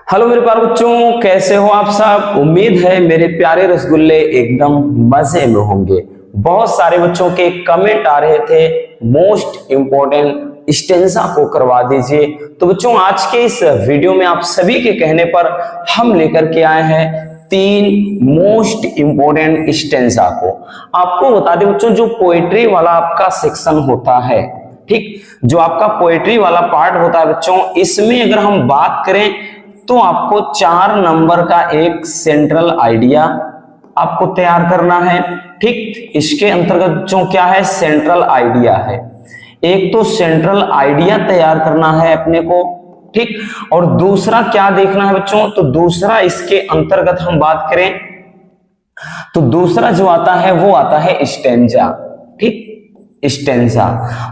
Hello मेरे प्यारे बच्चों, कैसे हो आप सब। उम्मीद है मेरे प्यारे रसगुल्ले एकदम मजे में होंगे। बहुत सारे बच्चों के कमेंट आ रहे थे मोस्ट इंपॉर्टेंट स्टेंजा को करवा दीजिए। तो बच्चों आज के इस वीडियो में आप सभी के कहने पर हम लेकर के आए हैं 3 मोस्ट इंपॉर्टेंट स्टेंजा को। आपको बता दें बच्चों, जो पोएट्री वाला आपका सेक्शन होता है, ठीक, जो आपका पोएट्री वाला पार्ट होता है बच्चों, इसमें अगर हम बात करें तो आपको 4 नंबर का एक सेंट्रल आइडिया आपको तैयार करना है। ठीक, इसके अंतर्गत जो क्या है, सेंट्रल आइडिया है। एक तो सेंट्रल आइडिया तैयार करना है अपने को, ठीक, और दूसरा क्या देखना है बच्चों, तो दूसरा इसके अंतर्गत हम बात करें तो दूसरा जो आता है वो आता है स्टेंजा। ठीक, स्टेंजा।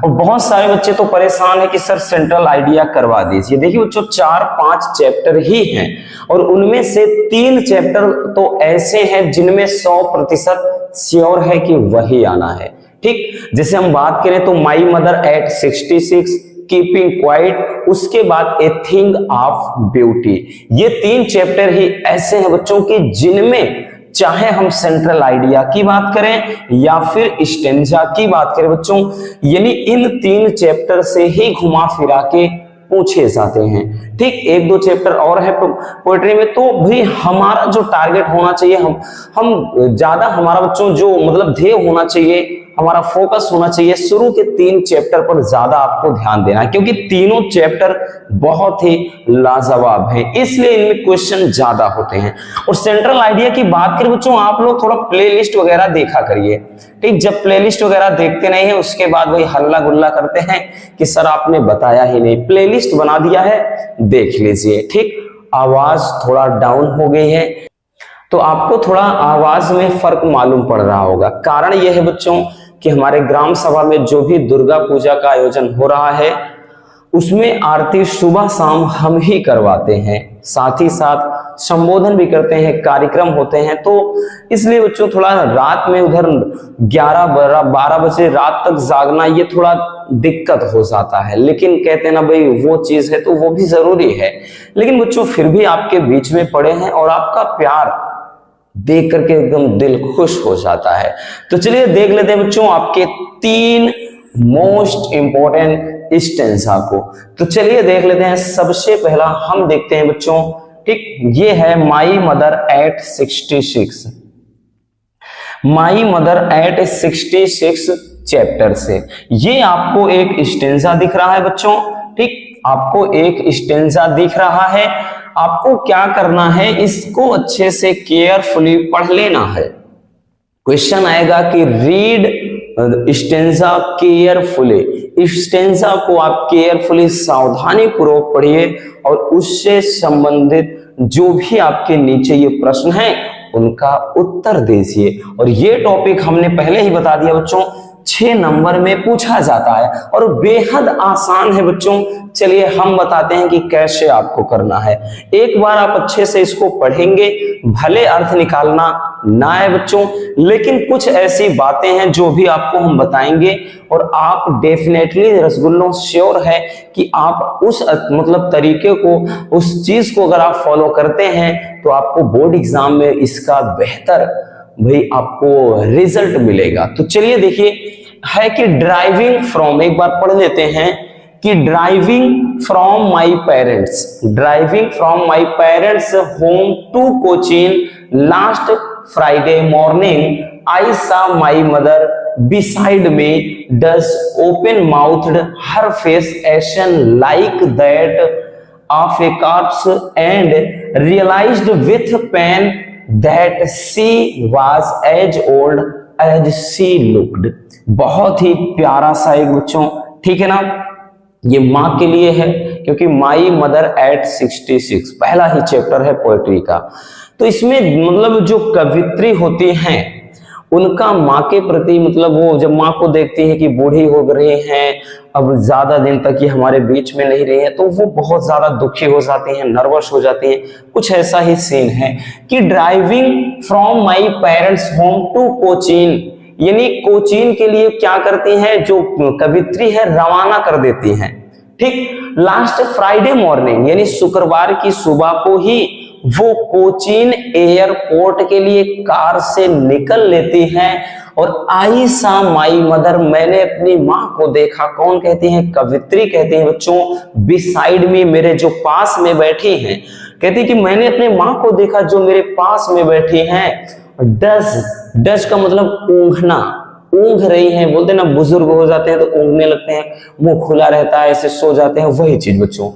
और बहुत सारे बच्चे तो परेशान है कि सर सेंट्रल आइडिया करवा दीजिए। देखिए बच्चों 4-5 चैप्टर ही हैं और उनमें से 3 चैप्टर तो ऐसे हैं जिनमें 100% श्योर है कि वही आना है। ठीक, जैसे हम बात करें तो my mother eight 66, keeping quiet, उसके बाद ए थिंग ऑफ ब्यूटी। ये 3 चैप्टर ही ऐसे हैं बच्चों की जिनमें चाहे हम सेंट्रल आइडिया की बात करें या फिर स्टेंजा की बात करें बच्चों, यानी इन 3 चैप्टर से ही घुमा फिरा के पूछे जाते हैं। ठीक, 1-2 चैप्टर और है पोएट्री में, तो भी हमारा जो टारगेट होना चाहिए, हम ज्यादा हमारा बच्चों जो मतलब ध्येय होना चाहिए, हमारा फोकस होना चाहिए शुरू के 3 चैप्टर पर ज्यादा आपको ध्यान देना है, क्योंकि तीनों चैप्टर बहुत ही लाजवाब हैं, इसलिए इनमें क्वेश्चन ज्यादा होते हैं। और सेंट्रल आइडिया की बात करें बच्चों, आप लोग थोड़ा प्लेलिस्ट वगैरह देखा करिए। ठीक, जब प्लेलिस्ट वगैरह देखते नहीं है उसके बाद वही हल्ला गुल्ला करते हैं कि सर आपने बताया ही नहीं। प्लेलिस्ट बना दिया है, देख लीजिए। ठीक, आवाज थोड़ा डाउन हो गई है तो आपको थोड़ा आवाज में फर्क मालूम पड़ रहा होगा। कारण यह है बच्चों कि हमारे ग्राम सभा में जो भी दुर्गा पूजा का आयोजन हो रहा है उसमें आरती सुबह शाम हम ही करवाते हैं, साथ ही साथ संबोधन भी करते हैं, कार्यक्रम होते हैं, तो इसलिए बच्चों थोड़ा रात में उधर 11-12 बजे रात तक जागना ये थोड़ा दिक्कत हो जाता है। लेकिन कहते हैं ना भाई वो चीज है तो वो भी जरूरी है। लेकिन बच्चों फिर भी आपके बीच में पड़े हैं और आपका प्यार देख करके एकदम दिल खुश हो जाता है। तो चलिए देख लेते हैं बच्चों आपके 3 मोस्ट इंपॉर्टेंट स्टेंजा को। तो चलिए देख लेते हैं। सबसे पहला हम देखते हैं बच्चों, ठीक, ये है my mother eight 66। My mother eight 66 chapter से ये आपको एक स्टेंजा दिख रहा है बच्चों। ठीक, आपको एक स्टेंजा दिख रहा है। आपको क्या करना है, इसको अच्छे से केयरफुली पढ़ लेना है। क्वेश्चन आएगा कि रीड स्टेंजा केयरफुली। स्टेंजा को आप केयरफुली सावधानी पूर्वक पढ़िए और उससे संबंधित जो भी आपके नीचे ये प्रश्न है उनका उत्तर दीजिए। और ये टॉपिक हमने पहले ही बता दिया बच्चों 6 नंबर में पूछा जाता है और बेहद आसान है बच्चों। चलिए हम बताते हैं कि कैसे आपको करना है। एक बार आप अच्छे से इसको पढ़ेंगे, भले अर्थ निकालना ना है बच्चों, लेकिन कुछ ऐसी बातें हैं जो भी आपको हम बताएंगे और आप डेफिनेटली रसगुल्लों श्योर है कि आप उस मतलब तरीके को, उस चीज को अगर आप फॉलो करते हैं तो आपको बोर्ड एग्जाम में इसका बेहतर भाई आपको रिजल्ट मिलेगा। तो चलिए देखिए, है कि ड्राइविंग फ्रॉम, एक बार पढ़ लेते हैं कि driving from my parents, driving from my parents home to Cochin last Friday morning I saw my mother beside me does open mouthed, her face ashen like that of a corpse, and realized with pain that she was as old as she looked। बहुत ही प्यारा सा एक बच्चों, ठीक है ना, ये माँ के लिए है क्योंकि माई मदर एट 66 पहला ही चैप्टर है पोएट्री का। तो इसमें मतलब जो कवित्री होती हैं उनका माँ के प्रति मतलब वो जब माँ को देखती है कि बूढ़ी हो रही हैं, अब ज्यादा दिन तक ये हमारे बीच में नहीं रही है, तो वो बहुत ज्यादा दुखी हो जाती हैं, नर्वस हो जाती हैं। कुछ ऐसा ही सीन है कि driving from my parents home to Cochin, यानी कोचीन के लिए क्या करती हैं, जो कवित्री है रवाना कर देती हैं। ठीक। लास्ट फ्राइडे मॉर्निंग यानी शुक्रवार की सुबह को ही वो कोचीन एयरपोर्ट के लिए कार से निकल लेती हैं और आई सा माई मदर, मैंने अपनी माँ को देखा। कौन कहती हैं? कवित्री कहती हैं बच्चों, बिसाइड में, मेरे जो पास में बैठी हैं। कहती कि मैंने अपनी माँ को देखा जो मेरे पास में बैठी हैं। डज का मतलब ऊँघना, ऊँघ रही हैं। बोलते ना बुजुर्ग हो जाते हैं तो ऊँघने लगते हैं, मुंह खुला रहता है, ऐसे सो जाते हैं, वही चीज बच्चों।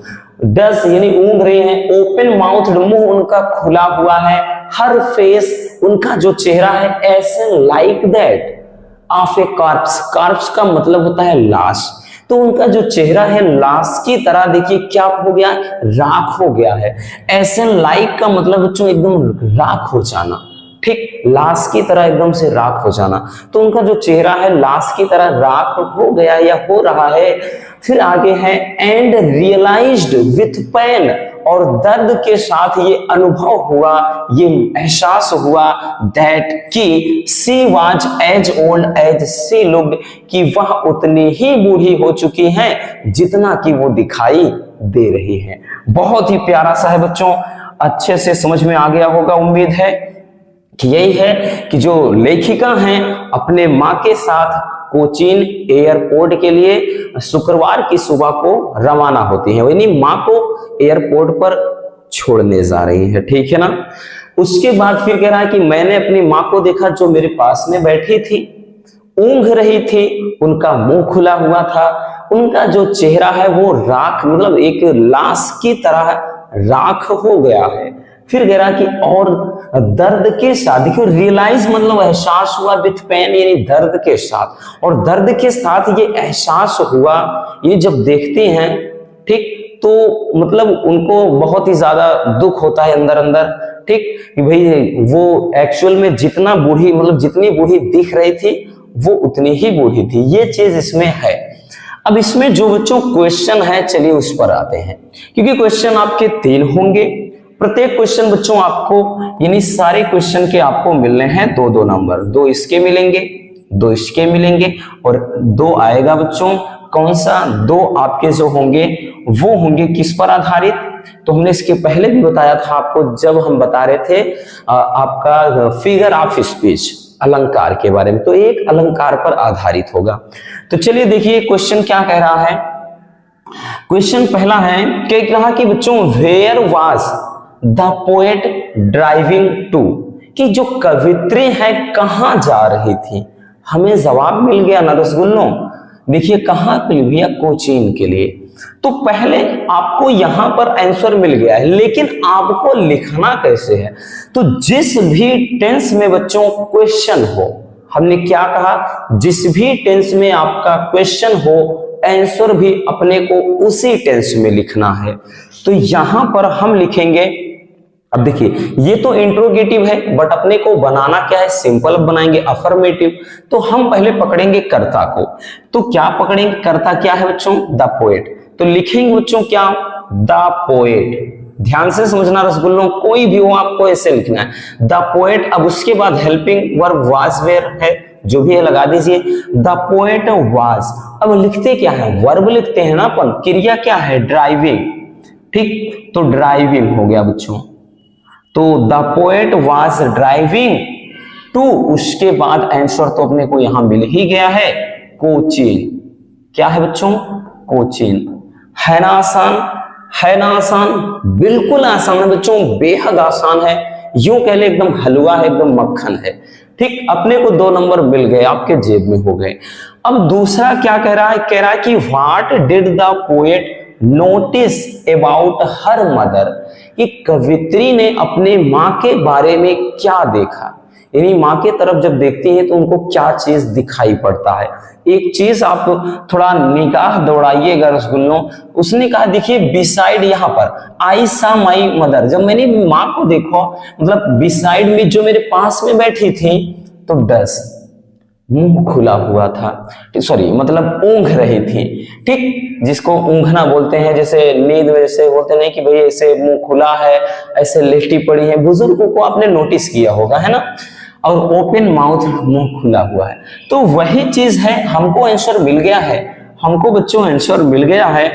डज यानी ऊँघ रही हैं। ओपन माउथ, मुंह उनका खुला हुआ है। हर फेस, उनका जो चेहरा है, ऐसे like that of A carps. Carps का मतलब होता है लाश। तो उनका जो चेहरा है लाश की तरह, देखिए क्या हो गया, राख हो गया है। ऐसे लाइक का मतलब बच्चों एकदम राख हो जाना, ठीक, लाश की तरह एकदम से राख हो जाना। तो उनका जो चेहरा है लाश की तरह राख हो गया या हो रहा है। फिर आगे है एंड रियलाइज्ड विथ पेन, और दर्द के साथ ये अनुभव हुआ, ये एहसास हुआ दैट कि she was as old as she looked, कि वह उतनी ही बूढ़ी हो चुकी हैं जितना कि वो दिखाई दे रही है। बहुत ही प्यारा सा है बच्चों, अच्छे से समझ में आ गया होगा उम्मीद है कि यही है कि जो लेखिका हैं अपने माँ के साथ कोचीन एयरपोर्ट के लिए शुक्रवार की सुबह को रवाना होती हैं, यानी माँ को एयरपोर्ट पर छोड़ने जा रही है, ठीक है ना। उसके बाद फिर कह रहा है कि मैंने अपनी माँ को देखा जो मेरे पास में बैठी थी, ऊँघ रही थी, उनका मुंह खुला हुआ था, उनका जो चेहरा है वो राख मतलब एक लाश की तरह राख हो गया है। फिर कह रहा कि और दर्द के साथ, देखिए रियलाइज मतलब एहसास हुआ, विथ पेन यानी दर्द के साथ, और दर्द के साथ ये एहसास हुआ, ये जब देखते हैं ठीक तो मतलब उनको बहुत ही ज्यादा दुख होता है अंदर अंदर, ठीक, कि भाई वो एक्चुअल में जितना बूढ़ी मतलब जितनी बूढ़ी दिख रही थी वो उतनी ही बूढ़ी थी, ये चीज इसमें है। अब इसमें जो बच्चों क्वेश्चन है, चलिए उस पर आते हैं, क्योंकि क्वेश्चन आपके 3 होंगे। प्रत्येक क्वेश्चन बच्चों आपको यानी सारे क्वेश्चन के आपको मिलने हैं 2-2 नंबर, 2 इसके मिलेंगे, 2 इसके मिलेंगे और 2 आएगा बच्चों कौन सा, 2 आपके जो होंगे वो होंगे किस पर आधारित। तो हमने इसके पहले भी बताया था आपको जब हम बता रहे थे आपका फिगर ऑफ स्पीच, अलंकार के बारे में, तो एक अलंकार पर आधारित होगा। तो चलिए देखिए क्वेश्चन क्या कह रहा है। क्वेश्चन पहला है कि कहा कि बच्चों where was the poet driving to, कि जो कवित्री है कहां जा रही थी। हमें जवाब मिल गया ना रसगुल्लों, देखिए कहां के लिए भैया, कोचीन के लिए। तो पहले आपको यहां पर आंसर मिल गया है, लेकिन आपको लिखना कैसे है। तो जिस भी टेंस में बच्चों क्वेश्चन हो, हमने क्या कहा, जिस भी टेंस में आपका क्वेश्चन हो आंसर भी अपने को उसी टेंस में लिखना है। तो यहां पर हम लिखेंगे, अब देखिए ये तो इंट्रोगेटिव है बट अपने को बनाना क्या है, सिंपल बनाएंगे अफर्मेटिव। तो हम पहले पकड़ेंगे कर्ता को, तो क्या पकड़ेंगे, कर्ता क्या है बच्चों, द पोएट। तो लिखेंगे बच्चों क्या, द पोएट। ध्यान से समझना रसगुल्लों, कोई भी हो आपको ऐसे लिखना है द पोएट। अब उसके बाद हेल्पिंग वर्ब वाज वेयर है, जो भी है लगा दीजिए, द पोएट वाज। अब लिखते क्या है, वर्ब लिखते हैं ना अपन, क्रिया क्या है, ड्राइविंग, ठीक, तो ड्राइविंग हो गया बच्चों। तो the poet was driving to, उसके बाद आंसर तो अपने को यहां मिल ही गया है, कोचीन। क्या है बच्चों, कोचीन। है ना आसान, है ना आसान, बिल्कुल आसान है बच्चों, बेहद आसान है, यूं कह ले एकदम हलवा है, एकदम मक्खन है, ठीक। अपने को 2 नंबर मिल गए, आपके जेब में हो गए। अब दूसरा क्या कह रहा है, कह रहा है कि what did the poet notice about her mother, कि कवित्री ने अपने माँ के बारे में क्या देखा, यानी माँ के तरफ जब देखती हैं तो उनको क्या चीज दिखाई पड़ता है। एक चीज आप थोड़ा निगाह दौड़ाइएगा रसगुल्लों, उसने कहा देखिए बिसाइड, यहाँ पर आई सा माई मदर, जब मैंने माँ को देखा मतलब बिसाइड में जो मेरे पास में बैठी थी, तो डस मुंह खुला हुआ था, सॉरी मतलब ऊँघ रही थी, ठीक, जिसको ऊँघना बोलते हैं, जैसे नींद में जैसे बोलते नहीं कि भाई ऐसे मुंह खुला है, ऐसे लेटी पड़ी है, बुजुर्गों को आपने नोटिस किया होगा, है ना। और ओपन माउथ, मुंह खुला हुआ है, तो वही चीज है, हमको आंसर मिल गया है, हमको बच्चों आंसर मिल गया है।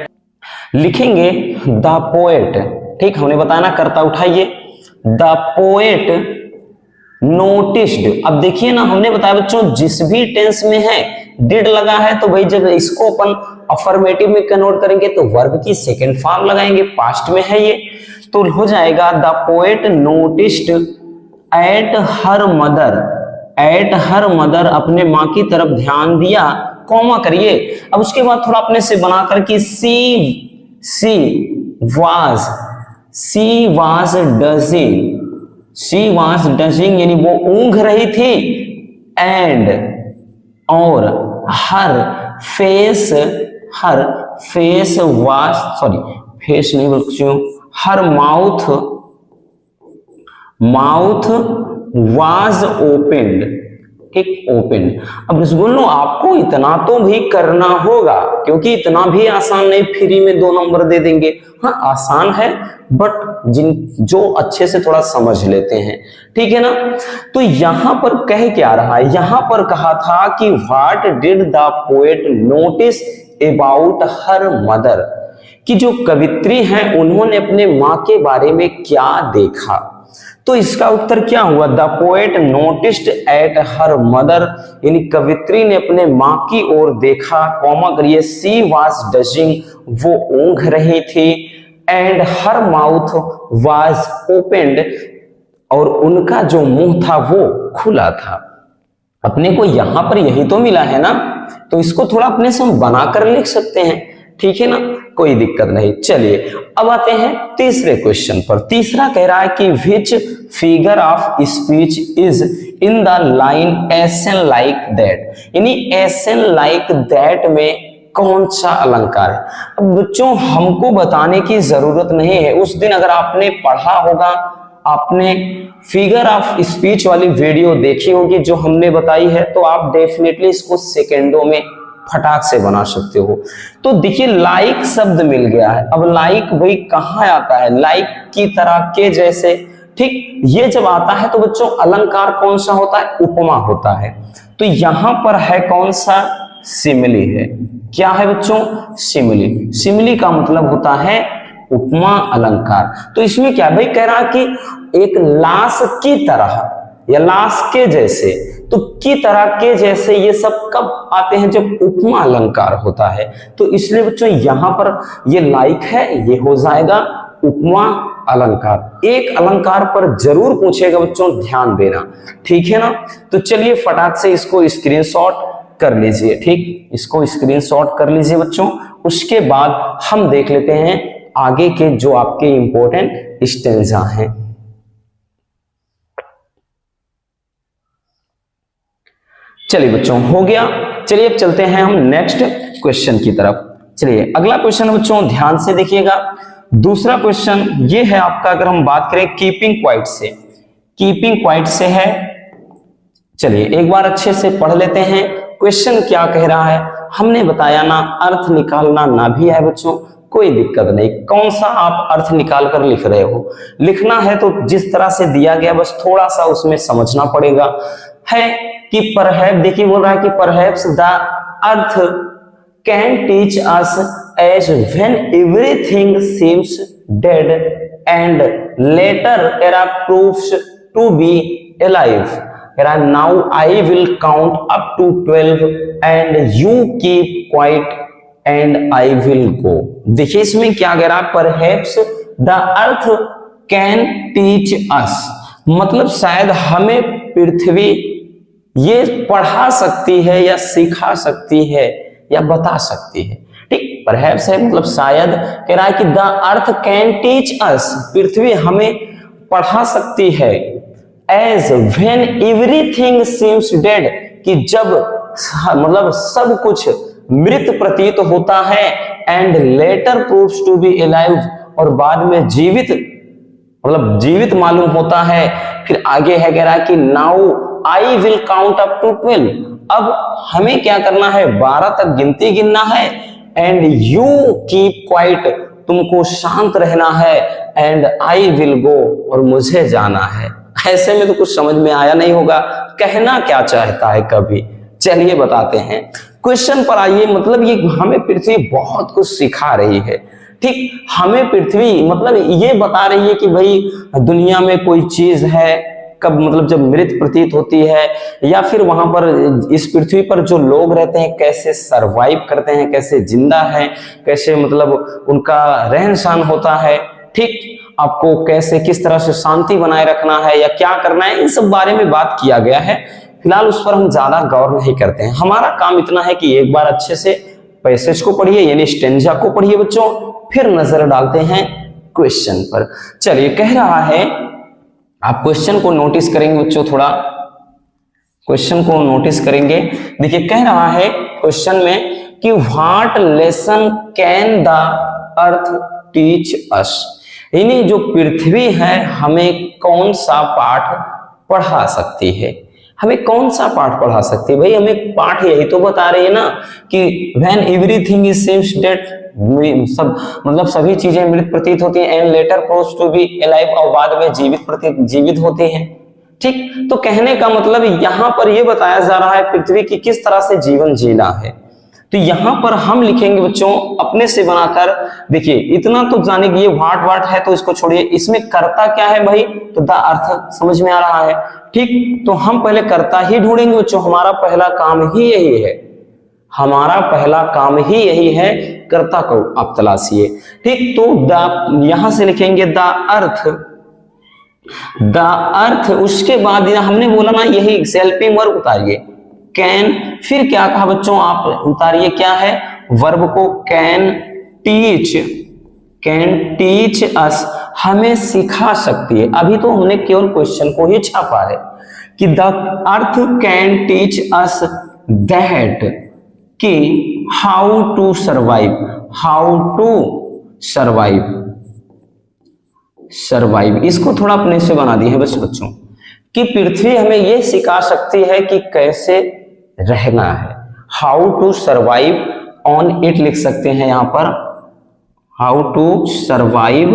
लिखेंगे द पोएट, ठीक, हमने बताया ना कर्ता उठाइए, द पोएट नोटिस्ड। अब देखिए ना, हमने बताया बच्चों जिस भी टेंस में है डिड लगा है तो भाई जब इसको अपन अफर्मेटिव में कन्वर्ट करेंगे तो वर्ब की सेकंड फॉर्म लगाएंगे, पास्ट में है ये, तो हो जाएगा the poet noticed at her mother, at her mother अपने माँ की तरफ ध्यान दिया, कॉमा करिए। अब उसके बाद थोड़ा अपने से बना करके शी वाज डजिंग यानी वो ऊँघ रही थी, एंड और हर फेस वाज, सॉरी फेस नहीं बच्चों, हर माउथ वाज ओपेंड, ठीक, ओपेंड। अब रसगुल्लो आपको इतना तो भी करना होगा, क्योंकि इतना भी आसान नहीं फ्री में 2 नंबर दे देंगे। हाँ आसान है, बट जो अच्छे से थोड़ा समझ लेते हैं, ठीक है ना। तो यहां पर कह क्या रहा है, यहां पर कहा था कि what did the poet notice about her mother, कि जो कवित्री हैं उन्होंने अपने माँ के बारे में क्या देखा। तो इसका उत्तर क्या हुआ, the poet noticed at her mother, यानी कवित्री ने अपने माँ की ओर देखा, कॉमा करिए, सी वाज डजिंग, वो ऊँघ रही थी, and her mouth was opened, और उनका जो मुंह था वो खुला था। अपने को यहां पर यही तो मिला है ना, तो इसको थोड़ा अपने से हम बनाकर लिख सकते हैं, ठीक है ना, कोई दिक्कत नहीं। चलिए अब आते हैं तीसरे क्वेश्चन पर। तीसरा कह रहा है कि which figure of speech is in the line essence like that, यानी एसन लाइक दैट में कौन सा अलंकार है। अब बच्चों हमको बताने की जरूरत नहीं है, उस दिन अगर आपने पढ़ा होगा, आपने फिगर ऑफ स्पीच वाली वीडियो देखी होगी जो हमने बताई है, तो आप डेफिनेटली इसको सेकेंडों में फटाक से बना सकते हो। तो देखिए लाइक शब्द मिल गया है, अब लाइक भाई कहाँ आता है, लाइक की तरह, के जैसे, ठीक, ये जब आता है तो बच्चों अलंकार कौन सा होता है, उपमा होता है। तो यहां पर है कौन सा, सिमिली है। क्या है बच्चों, सिमिली। सिमिली का मतलब होता है उपमा अलंकार। तो इसमें क्या भाई कह रहा कि एक लाश की तरह या लाश के जैसे, तो की तरह, के जैसे, ये सब कब आते हैं, जब उपमा अलंकार होता है। तो इसलिए बच्चों यहां पर ये लाइक है, ये हो जाएगा उपमा अलंकार। एक अलंकार पर जरूर पूछेगा बच्चों, ध्यान देना, ठीक है ना। तो चलिए फटाक से इसको स्क्रीनशॉट कर लीजिए, ठीक, इसको स्क्रीनशॉट कर लीजिए बच्चों। उसके बाद हम देख लेते हैं आगे के जो आपके इंपॉर्टेंट स्टेंजा हैं। चलिए बच्चों हो गया। चलिए अब चलते हैं हम नेक्स्ट क्वेश्चन की तरफ। चलिए अगला क्वेश्चन बच्चों ध्यान से देखिएगा। दूसरा क्वेश्चन ये है आपका, अगर हम बात करें कीपिंग क्वाइट से, कीपिंग क्वाइट से है। चलिए एक बार अच्छे से पढ़ लेते हैं क्वेश्चन क्या कह रहा है। हमने बताया ना अर्थ निकालना ना भी है बच्चों, कोई दिक्कत नहीं, कौन सा आप अर्थ निकाल कर लिख रहे हो, लिखना है तो जिस तरह से दिया गया बस थोड़ा सा उसमें समझना पड़ेगा। है कि परहैप्स, देखिए बोल रहा है कि perhaps the earth can teach us as when everything seems dead and later era proves to be alive. Now I will count up to 12 and you keep quiet and I will go. देखिए इसमें क्या कह रहा है, perhaps the earth can teach us, मतलब शायद हमें पृथ्वी ये पढ़ा सकती है या सिखा सकती है या बता सकती है, ठीक, परहैप्स है मतलब शायद, कह रहा है कि the earth can teach us, पृथ्वी हमें पढ़ा सकती है, as when everything seems dead, कि जब मतलब सब कुछ मृत प्रतीत होता है, and later proves to be alive, और बाद में जीवित मतलब जीवित मालूम होता है। फिर आगे है कह रहा है कि now I will count up to 12, अब हमें क्या करना है, 12 तक गिनती गिनना है, एंड यू कीप क्वाइट, तुमको शांत रहना है, एंड आई विल गो, और मुझे जाना है। ऐसे में तो कुछ समझ में आया नहीं होगा, कहना क्या चाहता है कभी, चलिए बताते हैं क्वेश्चन पर आइए। मतलब ये हमें पृथ्वी बहुत कुछ सिखा रही है, ठीक, हमें पृथ्वी मतलब ये बता रही है कि भाई दुनिया में कोई चीज है कब, मतलब जब मृत प्रतीत होती है, या फिर वहां पर इस पृथ्वी पर जो लोग रहते हैं कैसे सरवाइव करते हैं, कैसे जिंदा है, कैसे मतलब उनका रहन सहन होता है, ठीक, आपको कैसे किस तरह से शांति बनाए रखना है या क्या करना है, इन सब बारे में बात किया गया है। फिलहाल उस पर हम ज्यादा गौर नहीं करते हैं। हमारा काम इतना है कि एक बार अच्छे से पैसेज को पढ़िए यानी स्टेंजा को पढ़िए बच्चों, फिर नजर डालते हैं क्वेश्चन पर। चलिए, कह रहा है, आप क्वेश्चन को नोटिस करेंगे बच्चों, थोड़ा क्वेश्चन को नोटिस करेंगे। देखिए, कह रहा है क्वेश्चन में कि what lesson can the earth teach us, यानी जो पृथ्वी है हमें कौन सा पाठ पढ़ा सकती है, हमें कौन सा पाठ पढ़ा सकती है। भाई हमें पाठ यही तो बता रही है ना कि when everything is seems dead, सब मतलब सभी चीजें मृत प्रतीत होती हैं, and later proves to be alive, और बाद में जीवित होती हैं, ठीक। तो कहने का मतलब यहाँ पर यह बताया जा रहा है पृथ्वी की किस तरह से जीवन जीना है। तो यहां पर हम लिखेंगे बच्चों अपने से बनाकर। देखिए, इतना तो जाने कि ये वाट है तो इसको छोड़िए, इसमें कर्ता क्या है भाई, तो द अर्थ समझ में आ रहा है, ठीक। तो हम पहले कर्ता ही ढूंढेंगे बच्चों, हमारा पहला काम ही यही है, हमारा पहला काम ही यही है, कर्ता को आप तलाशिए, ठीक। तो द यहां से लिखेंगे द अर्थ, उसके बाद हमने बोला ना यही हेल्पिंग वर्ब उतारिए, कैन, फिर क्या कहा बच्चों, आप उतारिए क्या है, वर्ब को, कैन टीच अस, हमें सिखा सकती है। अभी तो हमने केवल क्वेश्चन को ही छापा है कि the earth can teach us that, कि हाउ टू सर्वाइव, इसको थोड़ा अपने से बना दिए हैं बस बच्चों, कि पृथ्वी हमें यह सिखा सकती है कि कैसे रहना है। How to survive on it लिख सकते हैं यहां पर, how to survive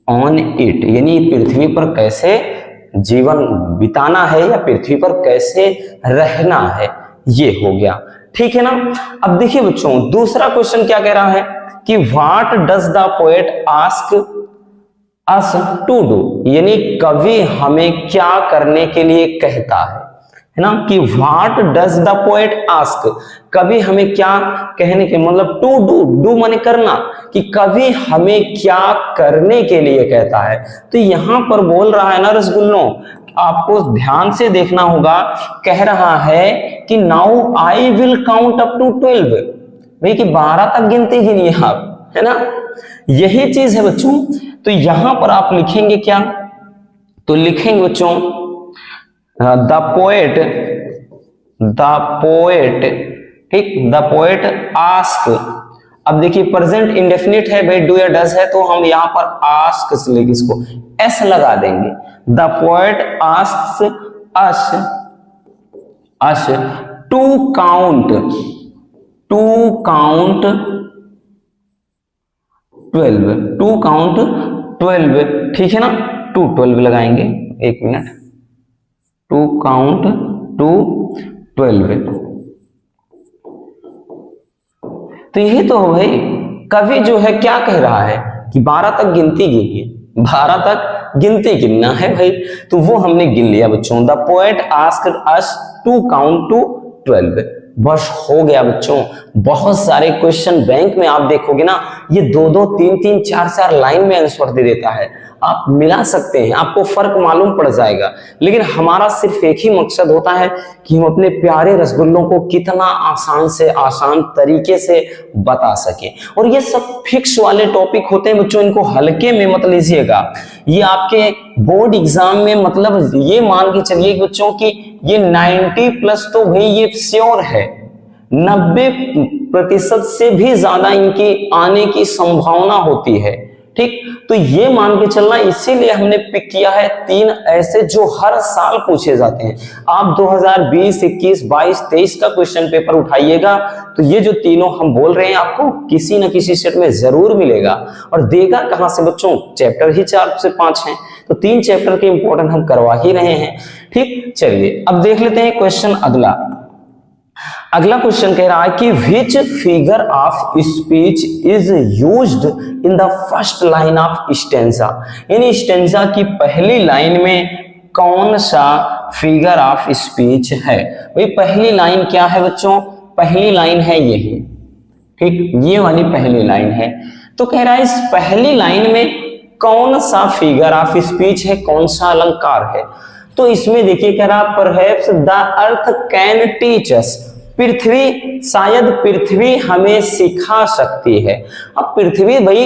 on it, यानी पृथ्वी पर कैसे जीवन बिताना है या पृथ्वी पर कैसे रहना है, ये हो गया, ठीक है ना। अब देखिए बच्चों, दूसरा क्वेश्चन क्या कह रहा है कि what does the poet ask us to do, यानी कवि हमें क्या करने के लिए कहता है ना, कि what does the poet ask, कवि हमें क्या कहने के, मतलब टू डू माने करना, कि कवि हमें क्या करने के लिए कहता है। तो यहां पर बोल रहा है ना रसगुल्लों, आपको ध्यान से देखना होगा, कह रहा है कि now I will count up to 12, भाई कि 12 तक गिनती गिनिए आप, है ना, यही चीज है बच्चों। तो यहां पर आप लिखेंगे क्या, तो लिखेंगे बच्चों द पोएट, ठीक, द पोएट आस्क। अब देखिए प्रेजेंट इंडेफिनिट है भाई, डू या डज है, तो हम यहां पर आस्क से लेके इसको एस लगा देंगे। The poet asks us to count 12, ठीक है ना, टू 12 लगाएंगे, एक मिनट, टू काउंट टू 12। तो यही तो हो भाई, कवि जो है क्या कह रहा है कि 12 तक गिनती गिनिए, 12 तक गिनती गिनना है भाई, तो वो हमने गिन लिया बच्चों। The poet asked us to count to 12, बस हो गया बच्चों। बहुत सारे क्वेश्चन बैंक में आप देखोगे ना, ये 2-2, 3-3, 4-4 लाइन में आंसर दे देता है, आप मिला सकते हैं, आपको फर्क मालूम पड़ जाएगा। लेकिन हमारा सिर्फ एक ही मकसद होता है कि हम अपने प्यारे रसगुल्लों को कितना आसान से आसान तरीके से बता सके। और ये सब फिक्स वाले टॉपिक होते हैं बच्चों, इनको हल्के में मत लीजिएगा। ये आपके बोर्ड एग्जाम में मतलब ये मान के चलिए बच्चों कि ये 90+ तो भाई ये श्योर है, 90% से भी ज्यादा इनकी आने की संभावना होती है, ठीक। तो ये मान के चलना, इसीलिए हमने पिक किया है 3 ऐसे जो हर साल पूछे जाते हैं। आप 2020, 21, 22, 23 का क्वेश्चन पेपर उठाइएगा तो ये जो तीनों हम बोल रहे हैं आपको किसी न किसी सेट में जरूर मिलेगा। और देगा कहां से बच्चों, चैप्टर ही 4 से 5 हैं, तो 3 चैप्टर के इंपॉर्टेंट हम करवा ही रहे हैं, ठीक। चलिए अब देख लेते हैं क्वेश्चन अगला। अगला क्वेश्चन कह रहा है कि which figure of speech is used in the first line of stanza, यानी स्टेंजा की पहली लाइन में कौन सा फिगर ऑफ स्पीच है। भाई पहली लाइन क्या है बच्चों, पहली लाइन है यही, ठीक, ये वाली पहली लाइन है। तो कह रहा है इस पहली लाइन में कौन सा फिगर ऑफ स्पीच है, कौन सा अलंकार है। तो इसमें देखिए कह रहा perhaps the earth can teach us, पृथ्वी, शायद पृथ्वी हमें सिखा सकती है। अब पृथ्वी भाई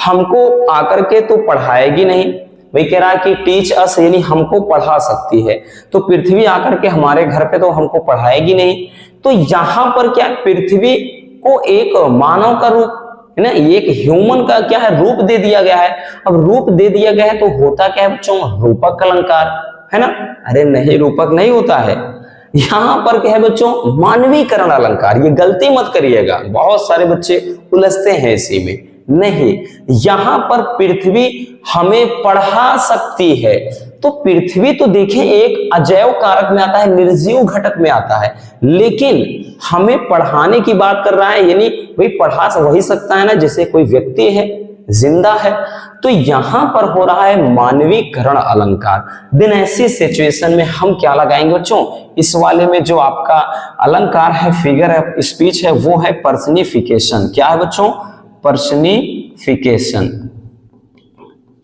हमको आकर के तो पढ़ाएगी नहीं, भाई कह रहा है कि टीच अस यानी हमको पढ़ा सकती है, तो पृथ्वी आकर के हमारे घर पे तो हमको पढ़ाएगी नहीं। तो यहां पर क्या पृथ्वी को एक मानव का रूप है ना, एक ह्यूमन का क्या है रूप दे दिया गया है। अब रूप दे दिया गया है तो होता क्या है बच्चों, रूपक अलंकार है ना। अरे नहीं, रूपक नहीं होता है, यहां पर क्या है बच्चों, मानवीकरण अलंकार। ये गलती मत करिएगा, बहुत सारे बच्चे उलझते हैं इसी में। नहीं, यहां पर पृथ्वी हमें पढ़ा सकती है। तो पृथ्वी तो देखें एक अजैव कारक में आता है, निर्जीव घटक में आता है, लेकिन हमें पढ़ाने की बात कर रहा है, यानी भाई पढ़ा वही सकता है ना जैसे कोई व्यक्ति है, जिंदा है। तो यहां पर हो रहा है मानवीकरण अलंकार। दिन ऐसी सिचुएशन में हम क्या लगाएंगे बच्चों, इस वाले में जो आपका अलंकार है, फिगर है, स्पीच है, वो है पर्सनिफिकेशन। क्या है बच्चों, पर्सनिफिकेशन,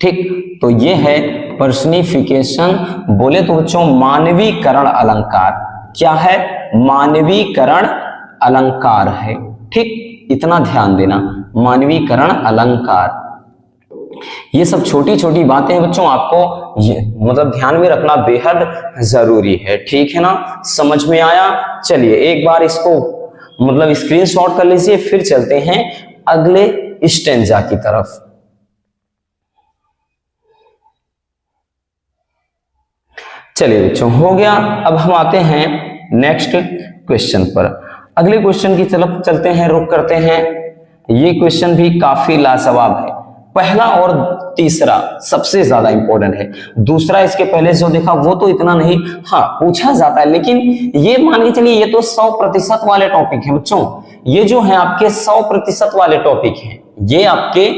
ठीक। तो ये है पर्सनिफिकेशन। बोले तो बच्चों मानवीकरण अलंकार, क्या है, मानवीकरण अलंकार है, ठीक, इतना ध्यान देना, मानवीकरण अलंकार। ये सब छोटी छोटी बातें हैं बच्चों, आपको ये मतलब ध्यान में रखना बेहद जरूरी है, ठीक है ना। समझ में आया। चलिए एक बार इसको मतलब स्क्रीनशॉट कर लीजिए, फिर चलते हैं अगले स्टेंजा की तरफ। चलिए बच्चों हो गया। अब हम आते हैं नेक्स्ट क्वेश्चन पर। अगले क्वेश्चन की तरफ चलते हैं, रुक करते हैं। ये क्वेश्चन भी काफी लाजवाब है। पहला और तीसरा सबसे ज्यादा इंपॉर्टेंट है, दूसरा इसके पहले जो देखा वो तो इतना नहीं, हाँ पूछा जाता है, लेकिन ये मान के चलिए ये तो 100% वाले टॉपिक है बच्चों। ये जो है आपके 100% वाले टॉपिक हैं, ये आपके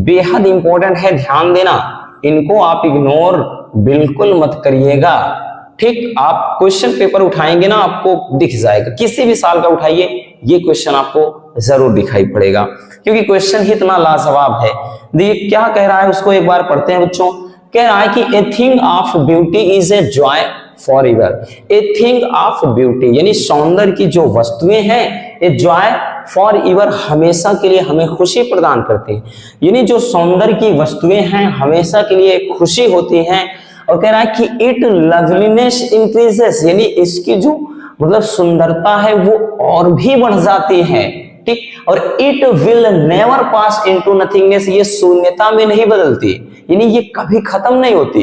बेहद इंपॉर्टेंट है, ध्यान देना, इनको आप इग्नोर बिल्कुल मत करिएगा, ठीक। आप क्वेश्चन पेपर उठाएंगे ना, आपको दिख जाएगा, किसी भी साल का उठाइए, ये क्वेश्चन आपको जरूर दिखाई पड़ेगा, क्योंकि क्वेश्चन ही इतना लाजवाब है। देखिए क्या कह रहा है, उसको एक बार पढ़ते हैं बच्चों। कह रहा है कि a thing of beauty is a joy for ever. A thing of beauty यानी सौंदर्य की जो वस्तुएं हैं, ए जॉय फॉर एवर हमेशा के लिए हमें खुशी प्रदान करते हैं, यानी जो सौंदर्य की वस्तुएं हैं हमेशा के लिए खुशी होती हैं। और कह रहा है कि इट लवलीनेस इंक्रीजेस, यानी इसकी जो मतलब सुंदरता है वो और भी बढ़ जाती है, ठीक। और it will never pass into nothingness, ये शून्यता में नहीं बदलती, यानी ये कभी खत्म नहीं होती,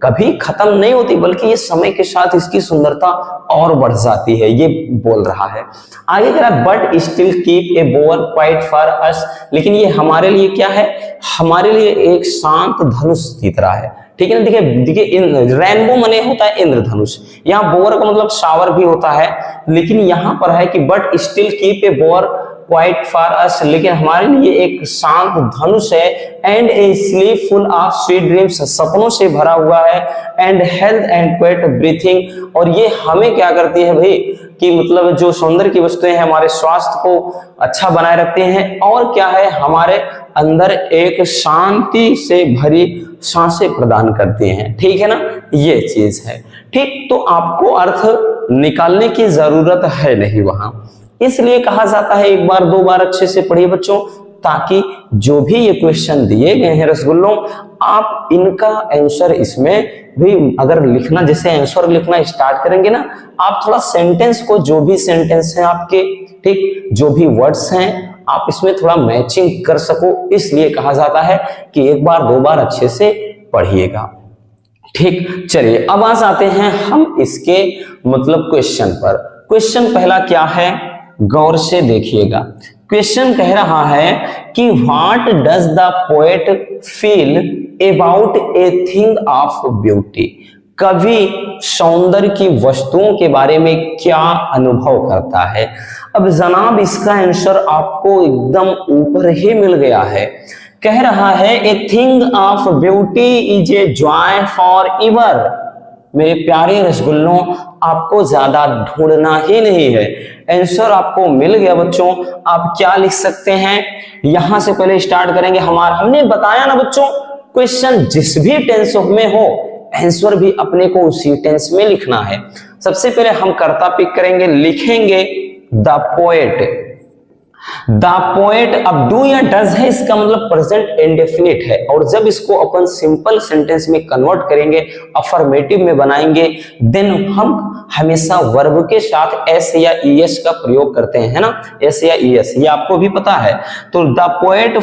कभी खत्म नहीं होती, बल्कि ये समय के साथ इसकी सुंदरता और बढ़ जाती है, ये बोल रहा है। आगे कह रहा है but still keep a bore quiet for us, लेकिन ये हमारे लिए क्या है, हमारे लिए एक शांत धनुष की तरह है, ठीक है ना। देखिए रेनबो मने होता है इंद्रधनुष, यहाँ बोअर का मतलब शावर भी होता है, लेकिन यहाँ पर है कि but still keep a bore quiet for us, लेकिन हमारे लिए एक शांत धनुष है। And a sleep full of sweet dreams, सपनों से भरा हुआ है। And health and quiet breathing, और ये हमें क्या करती है भाई कि मतलब जो सौंदर्य की वस्तुएं हैं हमारे स्वास्थ्य को अच्छा बनाए रखते हैं, और क्या है हमारे अंदर एक शांति से भरी सांसें प्रदान करते हैं, ठीक है ना, ये चीज है, ठीक। तो आपको अर्थ निकालने की जरूरत है नहीं वहां, इसलिए कहा जाता है एक बार दो बार अच्छे से पढ़िए बच्चों, ताकि जो भी ये क्वेश्चन दिए गए हैं रसगुल्लों, आप इनका आंसर इसमें भी अगर लिखना, जैसे आंसर लिखना स्टार्ट करेंगे ना, आप थोड़ा सेंटेंस को, जो भी सेंटेंस है आपके, ठीक, जो भी वर्ड्स हैं आप इसमें थोड़ा मैचिंग कर सको, इसलिए कहा जाता है कि एक बार दो बार अच्छे से पढ़िएगा, ठीक। चलिए अब आ जाते हैं हम इसके मतलब क्वेश्चन पर। क्वेश्चन पहला क्या है, गौर से देखिएगा। क्वेश्चन कह रहा है कि what does the poet feel about a thing of beauty, कवि सौंदर्य की वस्तुओं के बारे में क्या अनुभव करता है। अब जनाब इसका आंसर आपको एकदम ऊपर ही मिल गया है। कह रहा है a thing of beauty is a joy for ever. मेरे प्यारे रसगुल्लों, आपको ज्यादा ढूंढना ही नहीं है, आंसर आपको मिल गया बच्चों। आप क्या लिख सकते हैं, यहां से पहले स्टार्ट करेंगे। हमने बताया ना बच्चों, क्वेश्चन जिस भी टेंस में हो आंसर भी अपने को उसी टेंस में लिखना है। सबसे पहले हम कर्ता पिक करेंगे, लिखेंगे द पोएट। द पोएट, अब डू या डज है, इसका मतलब प्रेजेंट इंडेफिनिट है, और जब इसको अपन सिंपल सेंटेंस में कन्वर्ट करेंगे, अफर्मेटिव में बनाएंगे, देन हम हमेशा वर्ब के साथ एस या ईएस का प्रयोग करते हैं, है ना, एस या ईएस, ये आपको भी पता है। तो द पोएट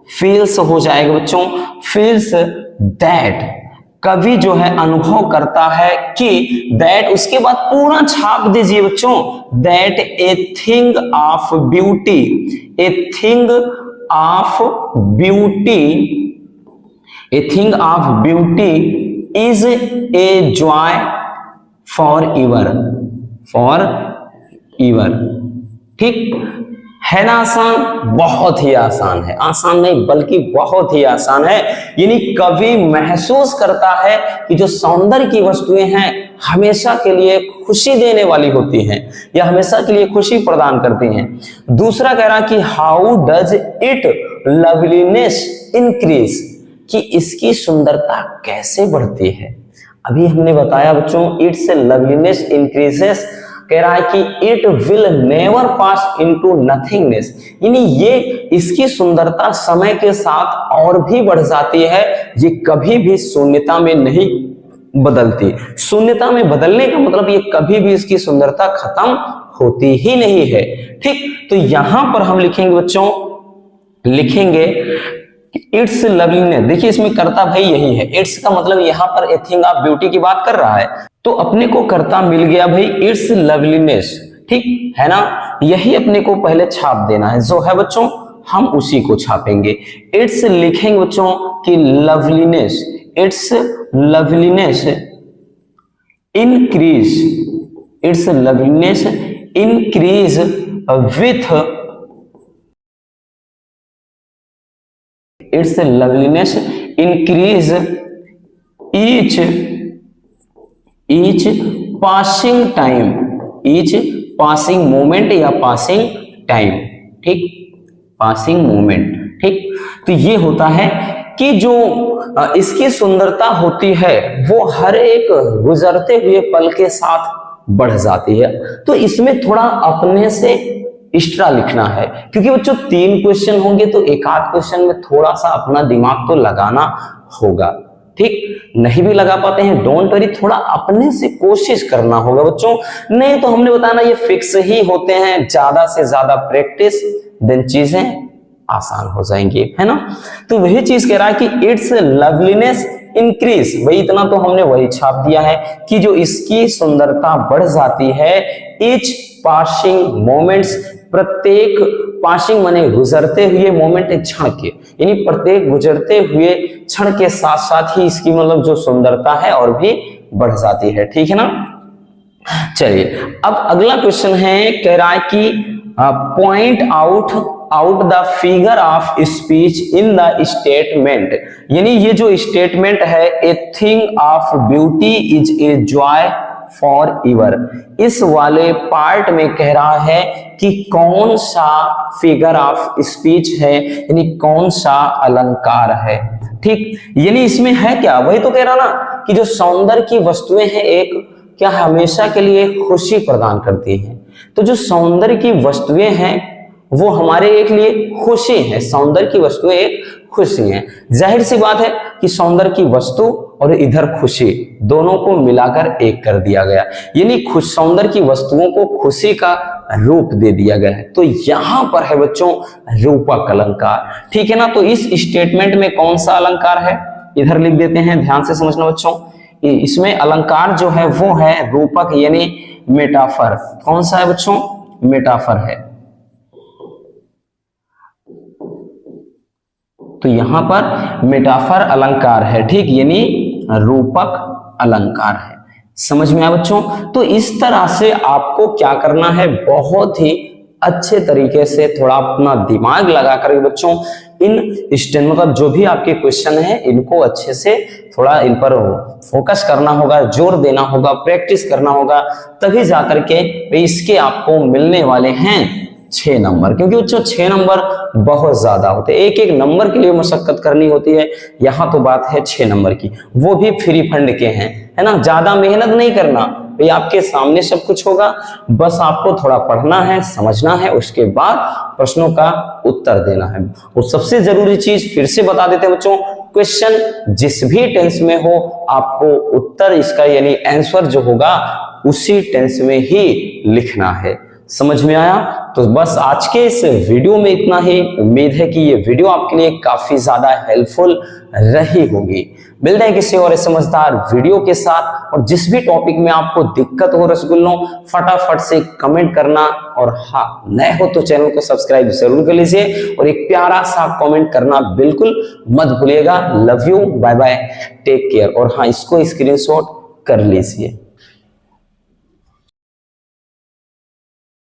फील्स हो जाएगा बच्चों, फील्स दैट, कवि जो है अनुभव करता है कि, दैट उसके बाद पूरा छाप दीजिए बच्चों, that a thing of beauty, a thing of beauty, a thing of beauty is a joy for ever, ठीक है ना। आसान, बहुत ही आसान है, आसान नहीं बल्कि बहुत ही आसान है। यानी कवि महसूस करता है कि जो सौंदर्य की वस्तुएं हैं हमेशा के लिए खुशी देने वाली होती हैं, या हमेशा के लिए खुशी प्रदान करती हैं। दूसरा कह रहा कि how does it loveliness increase, कि इसकी सुंदरता कैसे बढ़ती है। अभी हमने बताया बच्चों, इट्स लवलीनेस इंक्रीजेस, कह रहा है कि it will never pass into nothingness, यानी ये इसकी सुंदरता समय के साथ और भी बढ़ जाती है, ये कभी भी शून्यता में नहीं बदलती। शून्यता में बदलने का मतलब ये कभी भी इसकी सुंदरता खत्म होती ही नहीं है, ठीक। तो यहां पर हम लिखेंगे बच्चों, लिखेंगे इट्स लवलीनेस। देखिए इसमें कर्ता भाई यही है, इट्स का मतलब यहां पर ए थिंग ऑफ ब्यूटी की बात कर रहा है, तो अपने को कर्ता मिल गया भाई इट्स लवलीनेस, ठीक है ना। यही अपने को पहले छाप देना है, जो है बच्चों हम उसी को छापेंगे। इट्स लिखेंगे बच्चों कि loveliness, it's loveliness increase, it's loveliness increase with, it's loveliness increase each passing time, each passing moment या passing time, ठीक, passing moment, ठीक। तो ये होता है कि जो इसकी सुंदरता होती है वो हर एक गुजरते हुए पल के साथ बढ़ जाती है। तो इसमें थोड़ा अपने से एक्स्ट्रा लिखना है, क्योंकि बच्चों 3 क्वेश्चन होंगे तो एक आध क्वेश्चन में थोड़ा सा अपना दिमाग तो लगाना होगा, ठीक। नहीं भी लगा पाते हैं डोंट वरी, थोड़ा अपने से कोशिश करना होगा बच्चों, नहीं तो हमने बताया ना ये फिक्स ही होते हैं, ज्यादा से ज्यादा प्रैक्टिस देन चीजें आसान हो जाएंगी, है ना। तो वही चीज कह रहा है कि इट्स लवलीनेस इंक्रीज, वही इतना तो हमने वही छाप दिया है कि जो इसकी सुंदरता बढ़ जाती है, ईच पासिंग मोमेंट्स, प्रत्येक पासिंग माने गुजरते हुए, मोमेंट एक क्षण के, यानी प्रत्येक गुजरते हुए क्षण के साथ साथ ही इसकी मतलब जो सुंदरता है और भी बढ़ जाती है, ठीक है ना। चलिए अब अगला क्वेश्चन है, कह रहा है कि point out the figure of speech in the statement, यानी ये जो स्टेटमेंट है a thing of beauty is a joy for ever, इस वाले पार्ट में कह रहा है कि कौन सा फिगर ऑफ स्पीच है, यानी कौन सा अलंकार है, ठीक। यानी इसमें है क्या, वही तो कह रहा ना कि जो सौंदर्य की वस्तुएं हैं एक क्या हमेशा के लिए खुशी प्रदान करती हैं। तो जो सौंदर्य की वस्तुएं हैं वो हमारे एक लिए खुशी है, सौंदर्य की वस्तुएं एक खुशी है। जाहिर सी बात है कि सौंदर्य की वस्तु और इधर खुशी दोनों को मिलाकर एक कर दिया गया, यानी खुश सौंदर्य की वस्तुओं को खुशी का रूप दे दिया गया है। तो यहां पर है बच्चों रूपक अलंकार, ठीक है ना। तो इस स्टेटमेंट में कौन सा अलंकार है, इधर लिख देते हैं, ध्यान से समझना बच्चों। इसमें अलंकार जो है वो है रूपक, यानी मेटाफर। कौन सा है बच्चों, मेटाफर है। तो यहां पर मेटाफर अलंकार है, ठीक, यानी रूपक अलंकार है। समझ में आया बच्चों? तो इस तरह से आपको क्या करना है, बहुत ही अच्छे तरीके से थोड़ा अपना दिमाग लगा कर बच्चों इन स्टेन मतलब जो भी आपके क्वेश्चन है इनको अच्छे से थोड़ा इन पर फोकस करना होगा, जोर देना होगा, प्रैक्टिस करना होगा, तभी जाकर के इसके आपको मिलने वाले हैं 6 नंबर। क्योंकि बच्चों 6 नंबर बहुत ज्यादा होते हैं, एक एक नंबर के लिए मशक्कत करनी होती है। यहाँ तो बात है 6 नंबर की, वो भी फ्री फंड के हैं, है ना। ज्यादा मेहनत नहीं करना भाई, आपके सामने सब कुछ होगा, बस आपको थोड़ा पढ़ना है, समझना है, उसके बाद प्रश्नों का उत्तर देना है। और सबसे जरूरी चीज फिर से बता देते हैं बच्चों, क्वेश्चन जिस भी टेंस में हो आपको उत्तर इसका यानी आंसर जो होगा उसी टेंस में ही लिखना है। समझ में आया? तो बस आज के इस वीडियो में इतना ही। उम्मीद है कि ये वीडियो आपके लिए काफी ज्यादा हेल्पफुल रही होगी। मिलते हैं किसी और समझदार वीडियो के साथ। और जिस भी टॉपिक में आपको दिक्कत हो रसगुल्लों, फटाफट से कमेंट करना, और हाँ नए हो तो चैनल को सब्सक्राइब जरूर कर लीजिए और एक प्यारा सा कमेंट करना बिल्कुल मत भूलिएगा। Love you, bye bye, take care. और हाँ, इसको स्क्रीनशॉट कर लीजिए।